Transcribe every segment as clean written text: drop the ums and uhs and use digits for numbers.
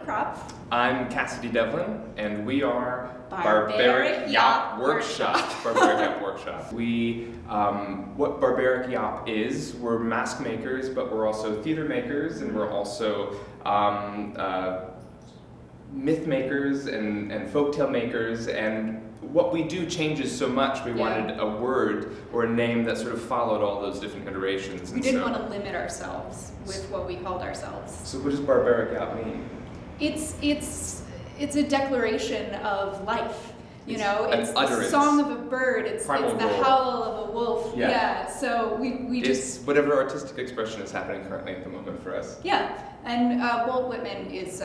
Kropf. I'm Kasidy Devlin, and we are Barbaric Yawp Workshop. Barbaric Yawp Workshop. What Barbaric Yawp is, we're mask makers, but we're also theater makers, and we're also myth makers and folktale makers, and what we do changes so much. We wanted a word or a name that sort of followed all those different iterations. We didn't want to limit ourselves with what we called ourselves. So what does Barbaric Yawp mean? It's a declaration of life. You know, it's the utterance. Song of a bird, it's the roar. Howl of a wolf. Yeah. So we just... It's whatever artistic expression is happening currently at the moment for us. Yeah, and Walt Whitman is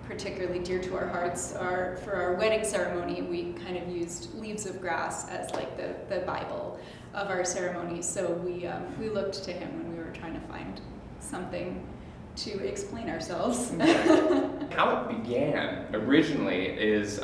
particularly dear to our hearts. For our wedding ceremony, we kind of used leaves of grass as like the Bible of our ceremonies. So we looked to him when we were trying to find something to explain ourselves. How it began originally is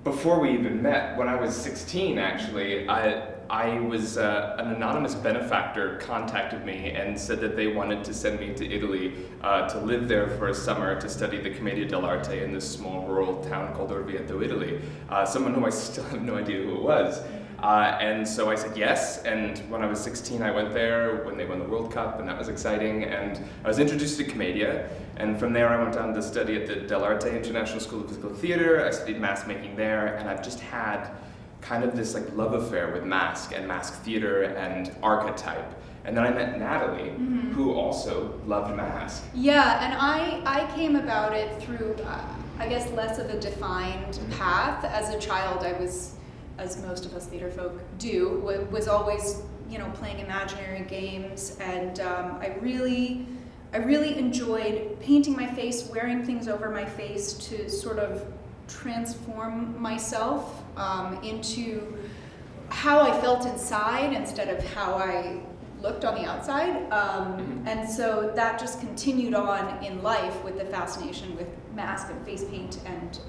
before we even met. When I was 16, actually, I was an anonymous benefactor contacted me and said that they wanted to send me to Italy to live there for a summer to study the Commedia dell'arte in this small rural town called Orvieto, Italy. Someone who I still have no idea who it was. And so I said yes, and when I was 16 I went there when they won the World Cup, and that was exciting, and I was introduced to Commedia, and from there I went on to study at the Dell'Arte International School of Physical Theater. I studied mask making there, and I've just had kind of this like love affair with mask and mask theater and archetype. And then I met Natalie, who also loved mask. Yeah, and I came about it through, I guess, less of a defined path. As a child, I was, as most of us theater folk do, was always, playing imaginary games, and I really enjoyed painting my face, wearing things over my face to sort of transform myself into how I felt inside instead of how I looked on the outside. And so that just continued on in life with the fascination with mask and face paint and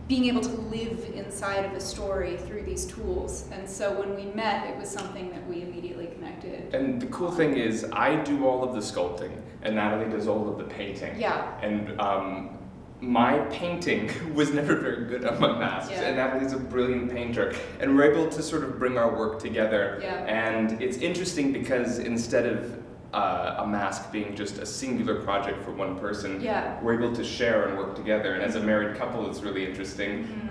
being able to live inside of a story through these tools. And so when we met, it was something that we immediately connected. And the cool thing is I do all of the sculpting and Natalie does all of the painting. Yeah. And my painting was never very good on my masks, and Natalie's a brilliant painter, and we're able to sort of bring our work together. And it's interesting because instead of a mask being just a singular project for one person, we're able to share and work together. And as a married couple, it's really interesting,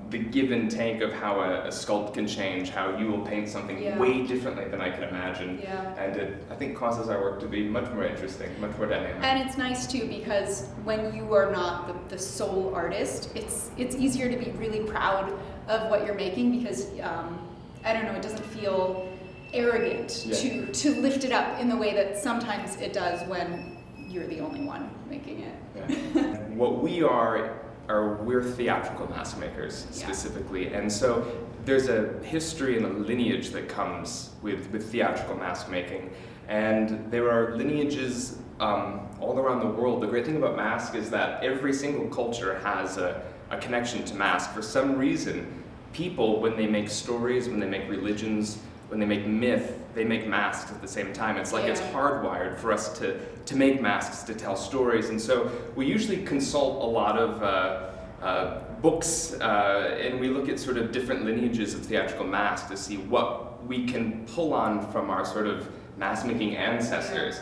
the give and take of how a sculpt can change, how you will paint something way differently than I can imagine. And it, I think, causes our work to be much more interesting, much more dynamic. And it's nice too, because when you are not the sole artist, it's easier to be really proud of what you're making, because I don't know, it doesn't feel arrogant to lift it up in the way that sometimes it does when you're the only one making it. What we are we're theatrical mask makers specifically, and so there's a history and a lineage that comes with theatrical mask making, and there are lineages all around the world. The great thing about mask is that every single culture has a connection to mask. For some reason, people, when they make stories, when they make religions, when they make myth, they make masks at the same time. It's like it's hardwired for us to make masks, to tell stories. And so we usually consult a lot of books, and we look at sort of different lineages of theatrical mask to see what we can pull on from our sort of mask-making ancestors.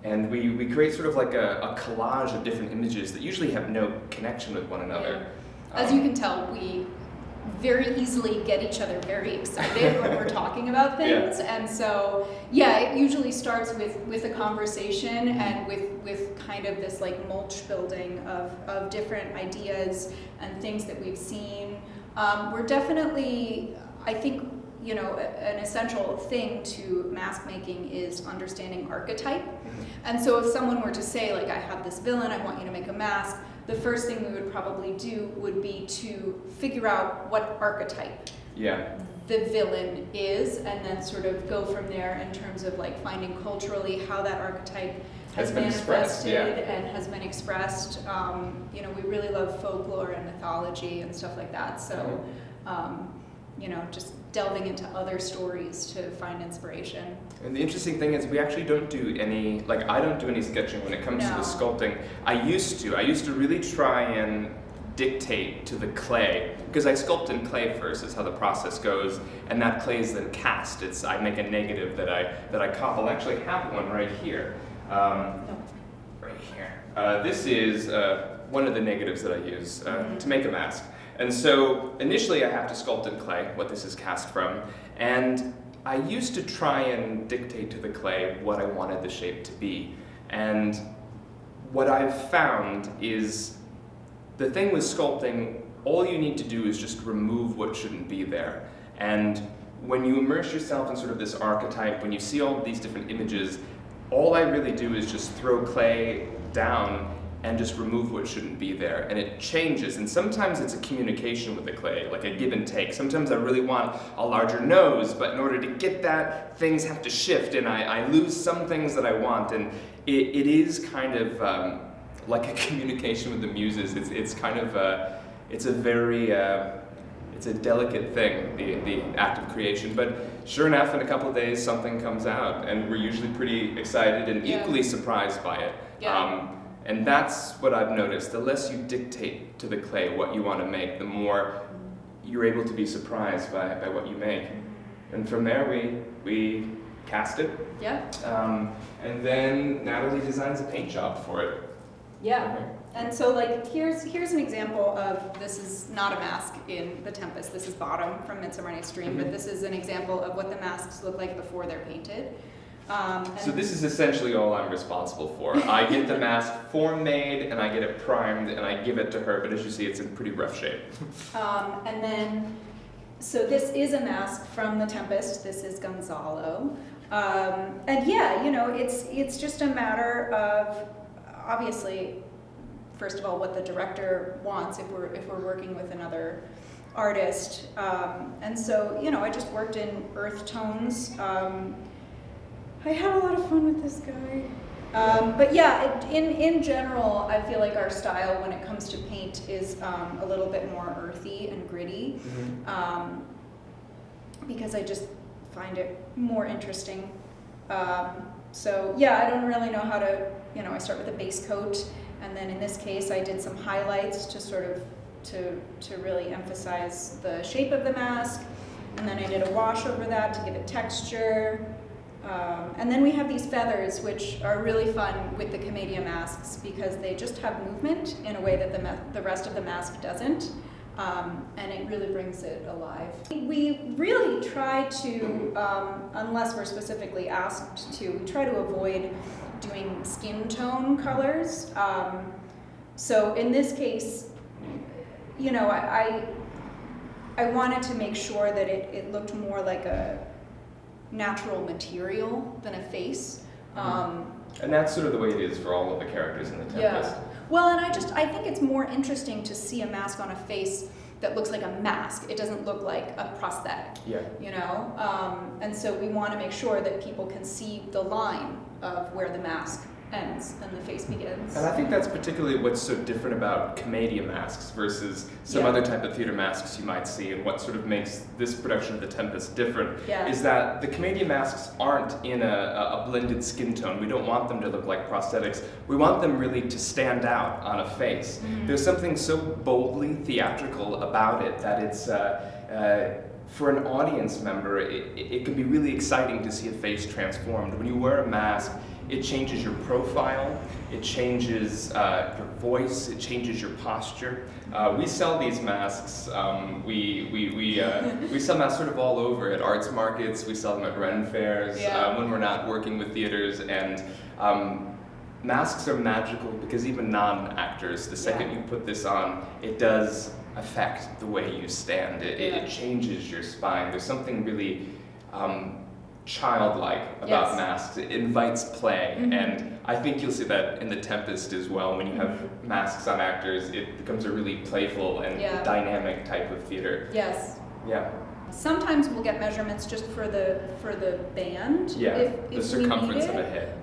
And we create sort of like a collage of different images that usually have no connection with one another. As you can tell, we very easily get each other very excited when we're talking about things, and so it usually starts with a conversation and with kind of this like mulch building of different ideas and things that we've seen. We're definitely, I think, an essential thing to mask making is understanding archetype. And so if someone were to say, like, I have this villain, I want you to make a mask, the first thing we would probably do would be to figure out what archetype the villain is, and then sort of go from there in terms of like finding culturally how that archetype has manifested and has been expressed. We really love folklore and mythology and stuff like that. So, just delving into other stories to find inspiration. And the interesting thing is we actually don't do any, like I don't do any sketching when it comes to the sculpting. I used to really try and dictate to the clay, because I sculpt in clay first, is how the process goes, and that clay is then cast. I make a negative that I cobble. I actually have one right here. Right here. This is one of the negatives that I use to make a mask. And so initially I have to sculpt in clay, what this is cast from, and I used to try and dictate to the clay what I wanted the shape to be. And what I've found is the thing with sculpting, all you need to do is just remove what shouldn't be there. And when you immerse yourself in sort of this archetype, when you see all of these different images, all I really do is just throw clay down and just remove what shouldn't be there. And it changes, and sometimes it's a communication with the clay, like a give and take. Sometimes I really want a larger nose, but in order to get that, things have to shift, and I lose some things that I want, and it is kind of like a communication with the muses. It's kind of it's a very it's a delicate thing, the act of creation. But sure enough, in a couple of days, something comes out, and we're usually pretty excited and equally surprised by it. And that's what I've noticed. The less you dictate to the clay what you want to make, the more you're able to be surprised by what you make. And from there, we cast it. And then Natalie designs a paint job for it. And so like here's an example of, this is not a mask in the Tempest, this is Bottom from Midsummer Night's Dream, but this is an example of what the masks look like before they're painted. So this is essentially all I'm responsible for. I get the mask form made, and I get it primed, and I give it to her, but as you see, it's in pretty rough shape. And then, so this is a mask from the Tempest, this is Gonzalo. And yeah, you know, it's just a matter of, obviously, first of all, what the director wants if we're working with another artist. And so, you know, I just worked in earth tones. I had a lot of fun with this guy. But yeah, in general, I feel like our style when it comes to paint is a little bit more earthy and gritty, because I just find it more interesting. So yeah, I don't really know how to, you know, I start with a base coat, and then in this case I did some highlights to sort of, to really emphasize the shape of the mask, and then I did a wash over that to give it texture. And then we have these feathers, which are really fun with the Commedia masks because they just have movement in a way that the rest of the mask doesn't, and it really brings it alive. We really try to, unless we're specifically asked to, we try to avoid doing skin tone colors. So in this case, you know, I wanted to make sure that it looked more like a natural material than a face. And that's sort of the way it is for all of the characters in the Tempest. Well, and I think it's more interesting to see a mask on a face that looks like a mask. It doesn't look like a prosthetic, you know? And so we want to make sure that people can see the line of where the mask ends and the face begins. And I think that's particularly what's so different about Commedia masks versus some other type of theater masks you might see, and what sort of makes this production of The Tempest different, is that the Commedia masks aren't in a blended skin tone. We don't want them to look like prosthetics. We want them really to stand out on a face. There's something so boldly theatrical about it that it's, for an audience member, it can be really exciting to see a face transformed. When you wear a mask, it changes your profile, it changes your voice, it changes your posture. We sell these masks. We sell masks sort of all over at arts markets. We sell them at Ren fairs when we're not working with theaters. And masks are magical because even non-actors, the second you put this on, it does affect the way you stand. It changes your spine. There's something really childlike about masks. It invites play, and I think you'll see that in The Tempest as well. When you have masks on actors, it becomes a really playful and dynamic type of theater. Sometimes we'll get measurements just for the band. If the circumference of a head.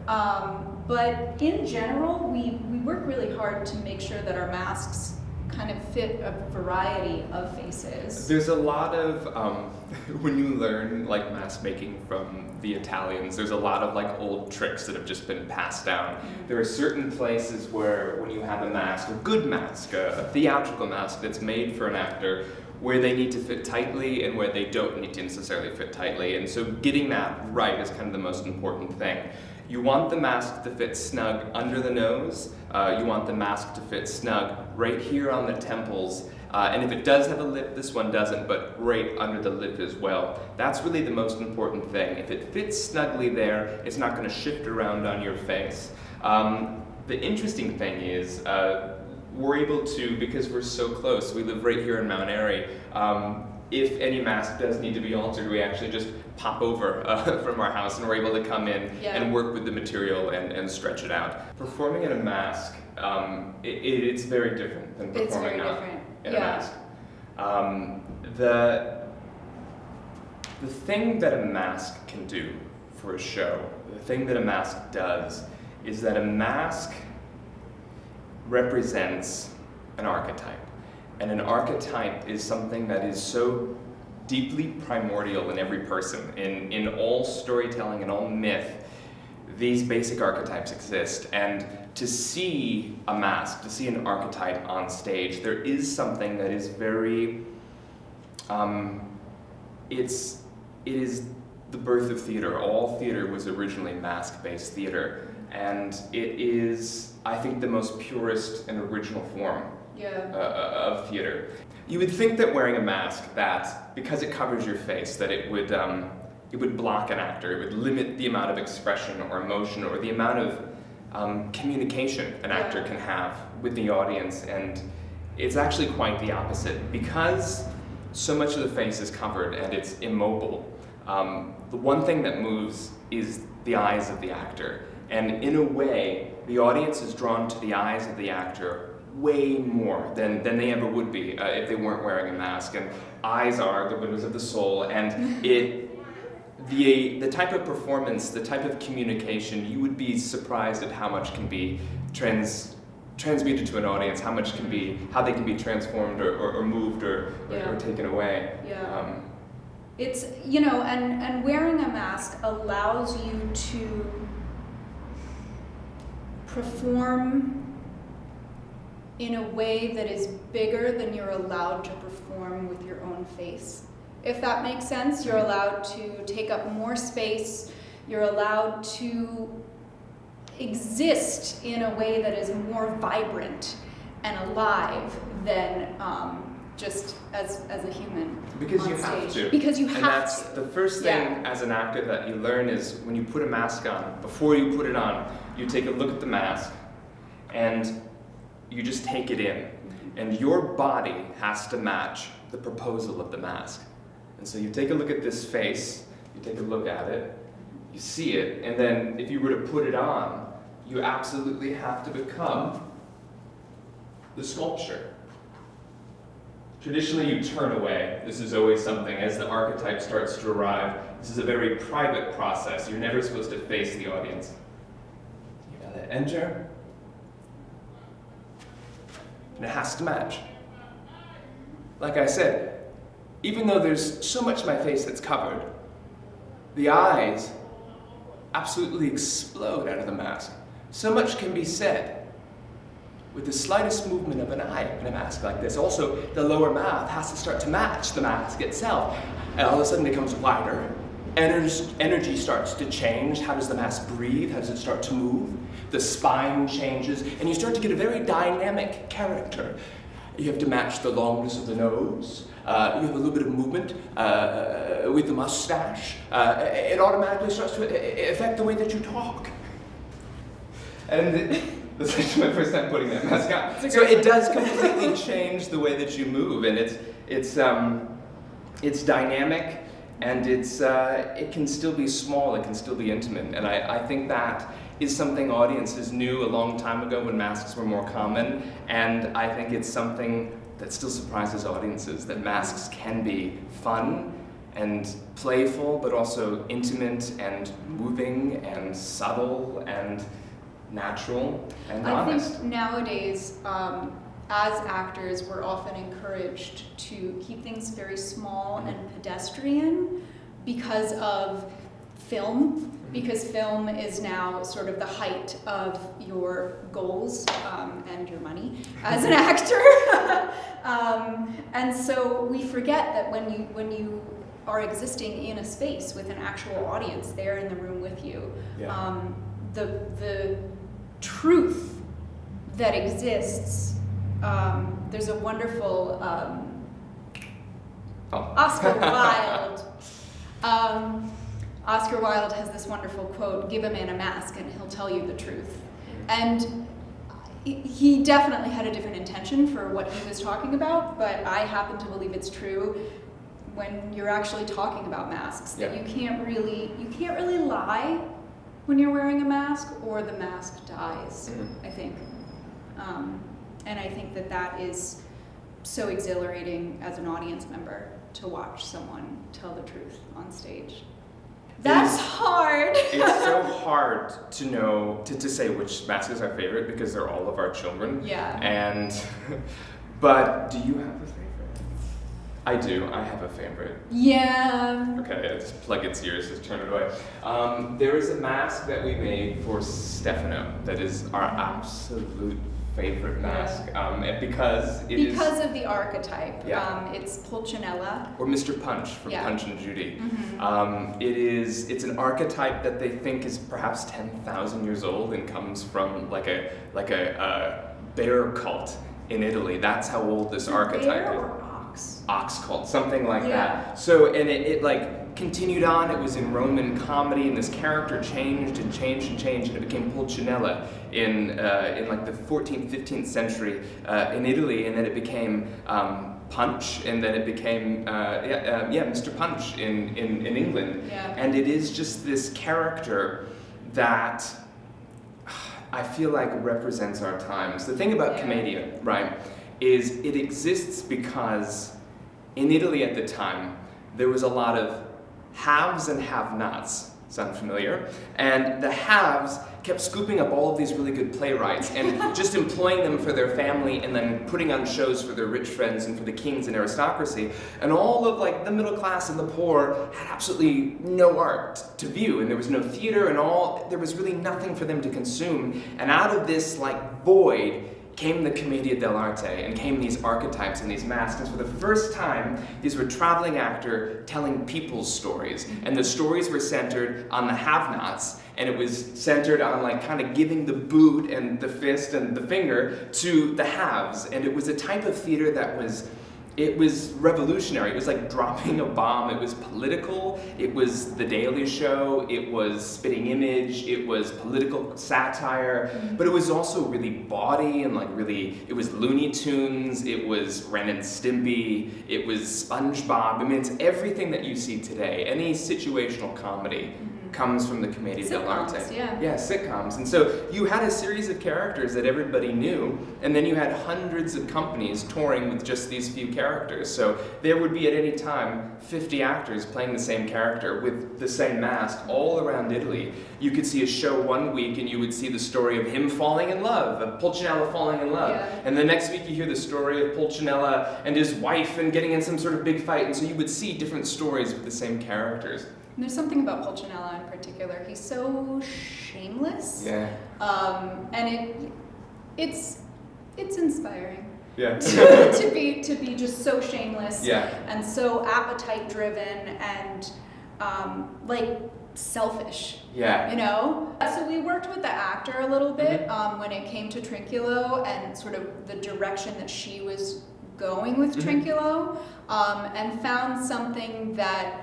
But in general, we work really hard to make sure that our masks kind of fit a variety of faces. There's a lot of, when you learn like mask making from the Italians, there's a lot of like old tricks that have just been passed down. There are certain places where when you have a mask, a good mask, a theatrical mask that's made for an actor, where they need to fit tightly and where they don't need to necessarily fit tightly. And so getting that right is kind of the most important thing. You want the mask to fit snug under the nose. You want the mask to fit snug right here on the temples. And if it does have a lip, this one doesn't, but right under the lip as well. That's really the most important thing. If it fits snugly there, it's not going to shift around on your face. The interesting thing is, we're able to, because we're so close, we live right here in Mount Airy, if any mask does need to be altered, we actually just pop over from our house and we're able to come in and work with the material and stretch it out. Performing in a mask, it's very different than performing in a mask. The thing that a mask can do for a show, the thing that a mask does, is that a mask represents an archetype. And an archetype is something that is so deeply primordial in every person. In all storytelling and all myth, these basic archetypes exist. And to see a mask, to see an archetype on stage, there is something that is very, it is the birth of theater. All theater was originally mask-based theater. And it is, I think, the most purest and original form of theater. You would think that wearing a mask, that because it covers your face, that it would block an actor. It would limit the amount of expression or emotion or the amount of communication an actor can have with the audience. And it's actually quite the opposite. Because so much of the face is covered and it's immobile, the one thing that moves is the eyes of the actor. And in a way, the audience is drawn to the eyes of the actor way more than they ever would be if they weren't wearing a mask. And eyes are the windows of the soul, and the type of performance, the type of communication, you would be surprised at how much can be transmuted to an audience, how they can be transformed or moved or taken away. It's, and wearing a mask allows you to perform in a way that is bigger than you're allowed to perform with your own face. If that makes sense, you're allowed to take up more space, you're allowed to exist in a way that is more vibrant and alive than just as a human. Because on you stage. have to. Because you have and that's to. The first thing as an actor that you learn is when you put a mask on, before you put it on, you take a look at the mask and you just take it in. And your body has to match the proposal of the mask. And so you take a look at this face, you take a look at it, you see it, and then if you were to put it on, you absolutely have to become the sculpture. Traditionally, you turn away. This is always something, as the archetype starts to arrive, this is a very private process. You're never supposed to face the audience. You gotta enter, and it has to match. Like I said, even though there's so much of my face that's covered, the eyes absolutely explode out of the mask. So much can be said with the slightest movement of an eye in a mask like this. Also, the lower mouth has to start to match the mask itself. And all of a sudden it becomes wider. Energy starts to change. How does the mask breathe? How does it start to move? The spine changes, and you start to get a very dynamic character. You have to match the longness of the nose. You have a little bit of movement with the mustache. It automatically starts to affect the way that you talk. And that's actually my first time putting that mask on. So it does completely change the way that you move, and it's dynamic, and it can still be small, it can still be intimate, and I think that is something audiences knew a long time ago when masks were more common, and I think it's something that still surprises audiences, that masks can be fun and playful, but also intimate and moving and subtle and natural and honest. I think nowadays, as actors, we're often encouraged to keep things very small and pedestrian because of film, because film is now sort of the height of your goals and your money as an actor. And so we forget that when you are existing in a space with an actual audience there in the room with you, the truth that exists. There's a wonderful Oscar Wilde. Oscar Wilde has this wonderful quote, "Give a man a mask and he'll tell you the truth." And he definitely had a different intention for what he was talking about, but I happen to believe it's true when you're actually talking about masks, that you can't really lie when you're wearing a mask, or the mask dies, I think. And I think that is so exhilarating as an audience member to watch someone tell the truth on stage. That's hard. It's so hard to know, to say which mask is our favorite, because they're all of our children. Yeah. But do you have a favorite? I do. I have a favorite. Yeah. Okay, just plug its ears, just turn it away. There is a mask that we made for Stefano that is our absolute favorite mask, and because of the archetype. It's Pulcinella, or Mr. Punch from Punch and Judy. It's an archetype that they think is perhaps 10,000 years old and comes from like a bear cult in Italy. That's how old this archetype bear is. Or ox? Ox cult, something like that. So, and it like continued on. It was in Roman comedy, and this character changed and changed and changed, and it became Pulcinella in like the 14th, 15th century in Italy, and then it became Punch, and then it became Mr. Punch in England. And it is just this character that I feel like represents our times. The thing about commedia, right, is it exists because in Italy at the time there was a lot of haves and have-nots. Sound familiar? And the haves kept scooping up all of these really good playwrights and just employing them for their family, and then putting on shows for their rich friends and for the kings and aristocracy. And all of like the middle class and the poor had absolutely no art to view, and there was no theater, and there was really nothing for them to consume. And out of this like void came the commedia dell'arte, and came these archetypes and these masks. And for the first time, these were traveling actor telling people's stories. And the stories were centered on the have-nots, and it was centered on like kind of giving the boot and the fist and the finger to the haves. And it was a type of theater that was revolutionary. It was like dropping a bomb. It was political. It was The Daily Show. It was Spitting Image. It was political satire. But it was also really bawdy and like really, it was Looney Tunes. It was Ren and Stimpy. It was SpongeBob. I mean, it's everything that you see today. Any situational comedy comes from the commedia dell'arte. Yeah, sitcoms. And so you had a series of characters that everybody knew, and then you had hundreds of companies touring with just these few characters. So there would be at any time 50 actors playing the same character with the same mask all around Italy. You could see a show one week and you would see the story of him falling in love, of Pulcinella falling in love. And the next week you hear the story of Pulcinella and his wife and getting in some sort of big fight. And so you would see different stories with the same characters. And there's something about Pulcinella in particular. He's so shameless. And it's inspiring. to be just so shameless. And so appetite driven and like selfish. You know? So we worked with the actor a little bit when it came to Trinculo and sort of the direction that she was going with Trinculo, and found something that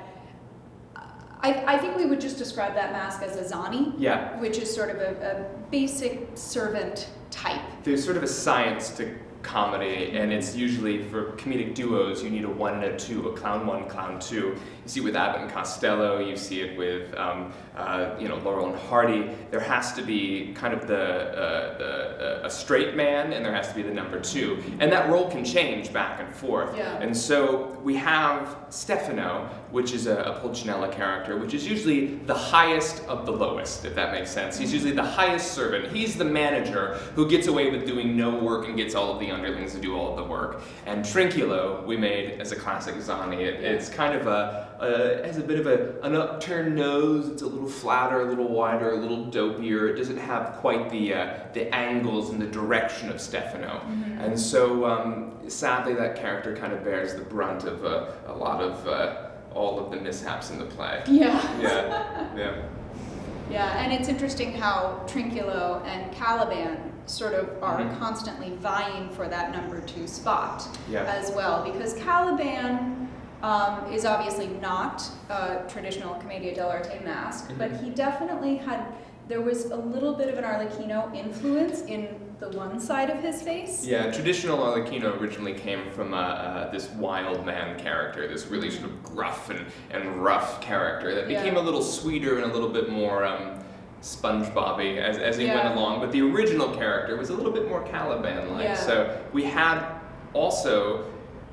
I think we would just describe that mask as a Zani, which is sort of a basic servant type. There's sort of a science to comedy, and it's usually for comedic duos, you need a 1 and a 2, a clown 1, clown 2. You see it with Abbott and Costello, you see it with Laurel and Hardy. There has to be kind of a a straight man, and there has to be the number 2. And that role can change back and forth. Yeah. And so we have Stefano, which is a Pulcinella character, which is usually the highest of the lowest, if that makes sense. He's usually the highest servant. He's the manager who gets away with doing no work and gets all of the underlings to do all of the work. And Trinculo, we made as a classic Zani. It's kind of has a bit of an upturned nose. It's a little flatter, a little wider, a little dopier. It doesn't have quite the angles and the direction of Stefano. And so sadly that character kind of bears the brunt of a lot of all of the mishaps in the play. Yeah, and it's interesting how Trinculo and Caliban sort of are constantly vying for that number 2 spot as well, because Caliban is obviously not a traditional Commedia dell'arte mask, but he definitely there was a little bit of an Arlecchino influence in the one side of his face. Yeah, traditional Arlecchino originally came from this wild man character, this really sort of gruff and rough character that became a little sweeter and a little bit more SpongeBob-y as he went along. But the original character was a little bit more Caliban-like. Yeah. So we had also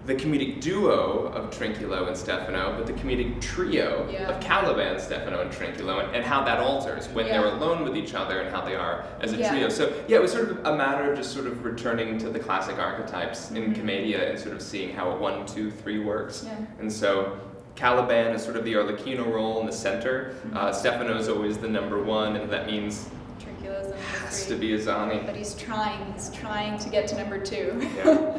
the comedic duo of Trinculo and Stefano, but the comedic trio of Caliban, Stefano, and Trinculo, and how that alters when they're alone with each other and how they are as a trio. So it was sort of a matter of just sort of returning to the classic archetypes in Commedia and sort of seeing how 1, 2, 3 works. Yeah. And so Caliban is sort of the Arlecchino role in the center. Stefano is always the number 1, and that means Trinculo's the number 3. Has to be a Zani. But he's trying to get to number 2. Yeah.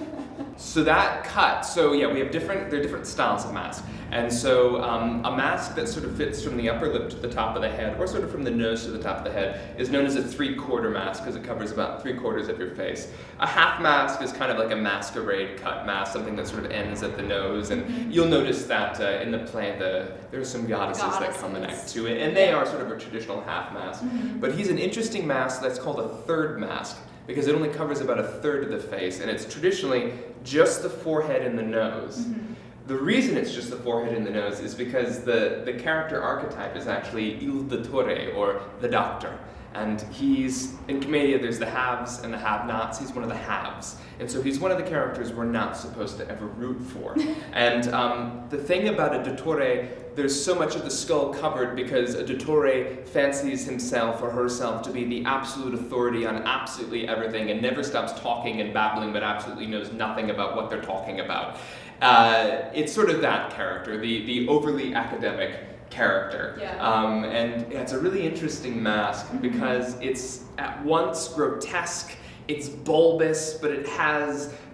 So that cut, there are different styles of mask. And so a mask that sort of fits from the upper lip to the top of the head, or sort of from the nose to the top of the head, is known as a 3/4 mask because it covers about 3/4 of your face. A half mask is kind of like a masquerade cut mask, something that sort of ends at the nose. And you'll notice that in the play, there are some goddesses that come next to it, and they are sort of a traditional half mask. But he's an interesting mask that's called a third mask, because it only covers about 1/3 of the face, and it's traditionally just the forehead and the nose. The reason it's just the forehead and the nose is because the character archetype is actually il dottore, or the doctor. And he's, in Commedia, there's the haves and the have-nots. He's one of the haves. And so he's one of the characters we're not supposed to ever root for. And the thing about a dottore, there's so much of the skull covered because a dottore fancies himself or herself to be the absolute authority on absolutely everything and never stops talking and babbling but absolutely knows nothing about what they're talking about. It's sort of that character, the overly academic character. And it's a really interesting mask because it's at once grotesque, it's bulbous, but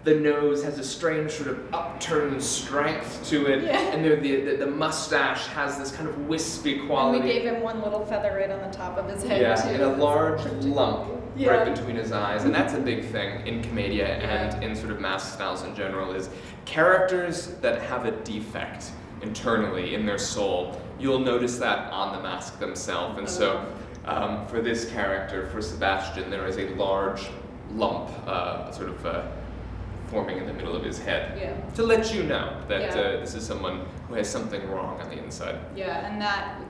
the nose has a strange sort of upturned strength to it, and the mustache has this kind of wispy quality. And we gave him one little feather right on the top of his head too. And a large lump right between his eyes, and that's a big thing in Commedia and in sort of mask styles in general, is characters that have a defect internally in their soul. You'll notice that on the mask themselves, and so for this character, for Sebastian, there is a large lump forming in the middle of his head to let you know that this is someone who has something wrong on the inside. Yeah, and that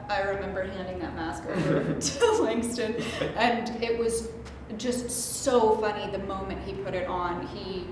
I remember handing that mask over to Langston, and it was just so funny the moment he put it on. He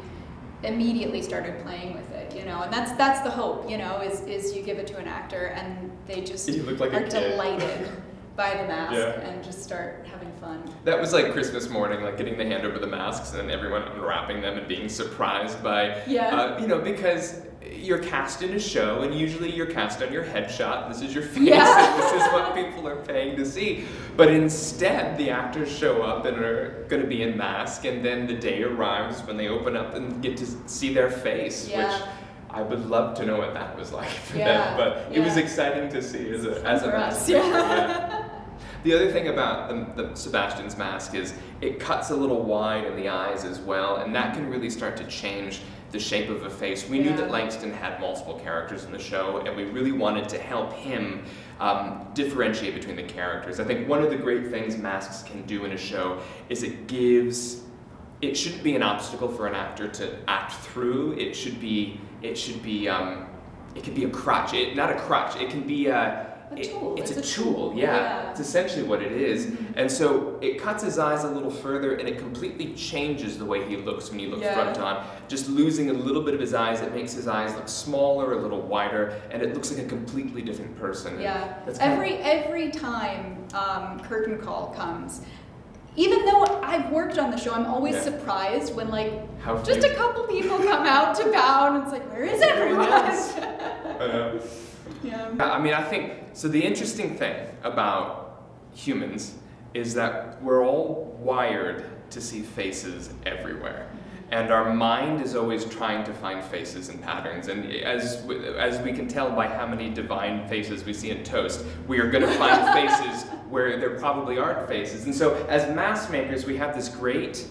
immediately started playing with it, and that's the hope, is you give it to an actor and they just are delighted by the mask and just start having fun. That was like Christmas morning, like getting the hand over the masks and everyone unwrapping them and being surprised by, because you're cast in a show and usually you're cast on your headshot. This is your face. And this is what people are paying to see. But instead, the actors show up and are going to be in mask, and then the day arrives when they open up and get to see their face, which I would love to know what that was like for them. But it was exciting to see as a mask. The other thing about the Sebastian's mask is it cuts a little wide in the eyes as well, and that can really start to change the shape of a face. We knew that Langston had multiple characters in the show, and we really wanted to help him differentiate between the characters. I think one of the great things masks can do in a show is it shouldn't be an obstacle for an actor to act through. It could be a crutch. Not a crutch. It can be tool. It's a tool, yeah. It's essentially what it is. And so it cuts his eyes a little further, and it completely changes the way he looks when he looks front on. Just losing a little bit of his eyes, it makes his eyes look smaller, a little wider, and it looks like a completely different person. Yeah. Every time curtain call comes, even though I've worked on the show, I'm always surprised when just a couple people come out to bow, and it's like, where is everyone? I know. Yeah. I mean, I think, so the interesting thing about humans is that we're all wired to see faces everywhere. And our mind is always trying to find faces and patterns. And as we can tell by how many divine faces we see in Toast, we are going to find faces where there probably aren't faces. And so as mask makers, we have this great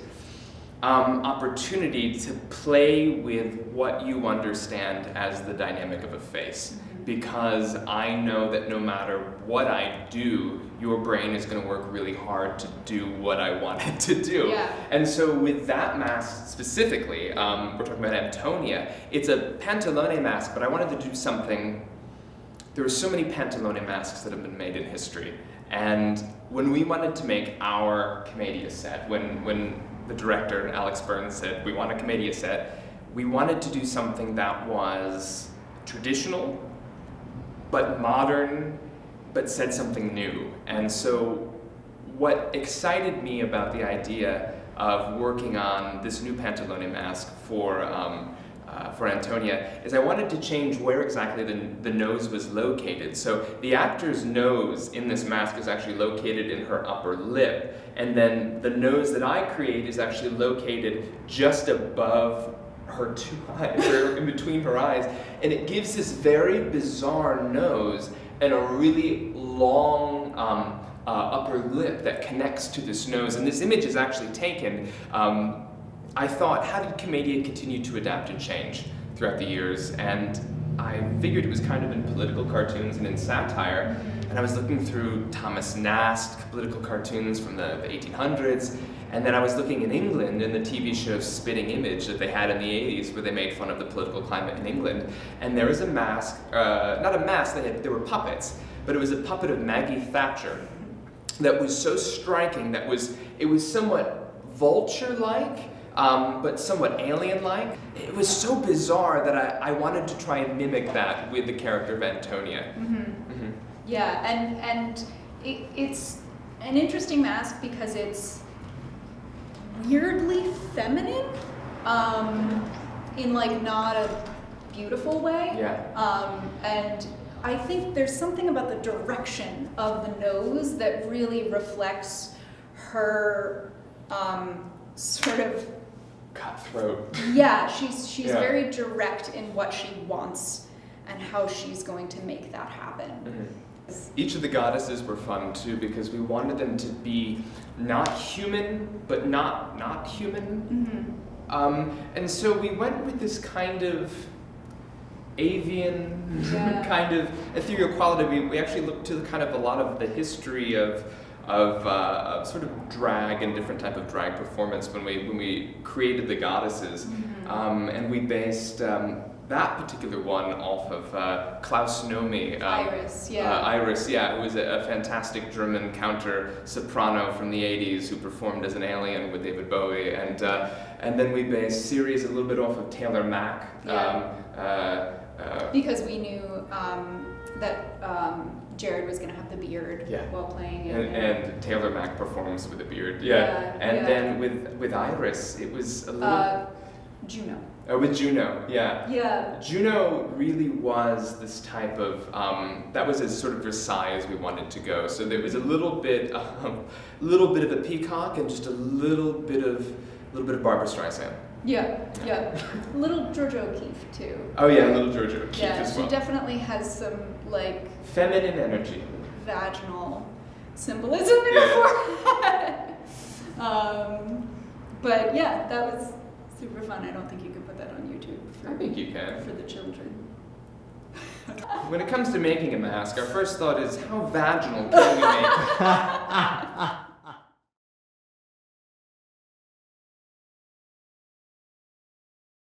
opportunity to play with what you understand as the dynamic of a face. Because I know that no matter what I do, your brain is going to work really hard to do what I want it to do. Yeah. And so with that mask specifically, we're talking about Antonia, it's a pantalone mask, but I wanted to do something. There are so many pantalone masks that have been made in history. And when we wanted to make our Commedia set, when the director, Alex Burns, said, we want a Commedia set, we wanted to do something that was traditional, but modern, but said something new. And so what excited me about the idea of working on this new Pantalone mask for Antonia is I wanted to change where exactly the nose was located. So the actor's nose in this mask is actually located in her upper lip, and then the nose that I create is actually located just above her two eyes, or in between her eyes, and it gives this very bizarre nose and a really long upper lip that connects to this nose. And this image is actually taken. I thought, how did Commedia continue to adapt and change throughout the years? And I figured it was kind of in political cartoons and in satire. And I was looking through Thomas Nast political cartoons from the 1800s. And then I was looking in England in the TV show Spitting Image that they had in the 80s, where they made fun of the political climate in England. And there was a mask, not a mask, there were puppets, but it was a puppet of Maggie Thatcher that was so striking that it was somewhat vulture-like, but somewhat alien-like. It was so bizarre that I wanted to try and mimic that with the character of Antonia. Yeah, and it's an interesting mask because it's weirdly feminine, in not a beautiful way. Yeah. And I think there's something about the direction of the nose that really reflects her sort of cutthroat. Yeah, she's very direct in what she wants and how she's going to make that happen. Each of the goddesses were fun too because we wanted them to be not human, but not human. And so we went with this kind of avian, kind of ethereal quality. We actually looked to kind of a lot of the history of sort of drag and different type of drag performance when we created the goddesses, and we based that particular one off of Klaus Nomi. Iris, who was a fantastic German counter-soprano from the 80s who performed as an alien with David Bowie. And then we based series a little bit off of Taylor Mack. Because we knew that Jared was going to have the beard while playing it. And Taylor Mack performs with a beard. Then with Iris, it was a little... Juno. With Juno, Juno really was this type of, that was as sort of Versailles as we wanted to go. So there was a little bit of a peacock and just a little bit of Barbra Streisand. Little Georgia O'Keeffe too. Oh yeah, little Georgia O'Keeffe as well. She definitely has some feminine energy, vaginal symbolism in her forehead. But yeah, that was super fun. I don't think you can put that on YouTube. I think you can. For the children. When it comes to making a mask, our first thought is, how vaginal can we make it?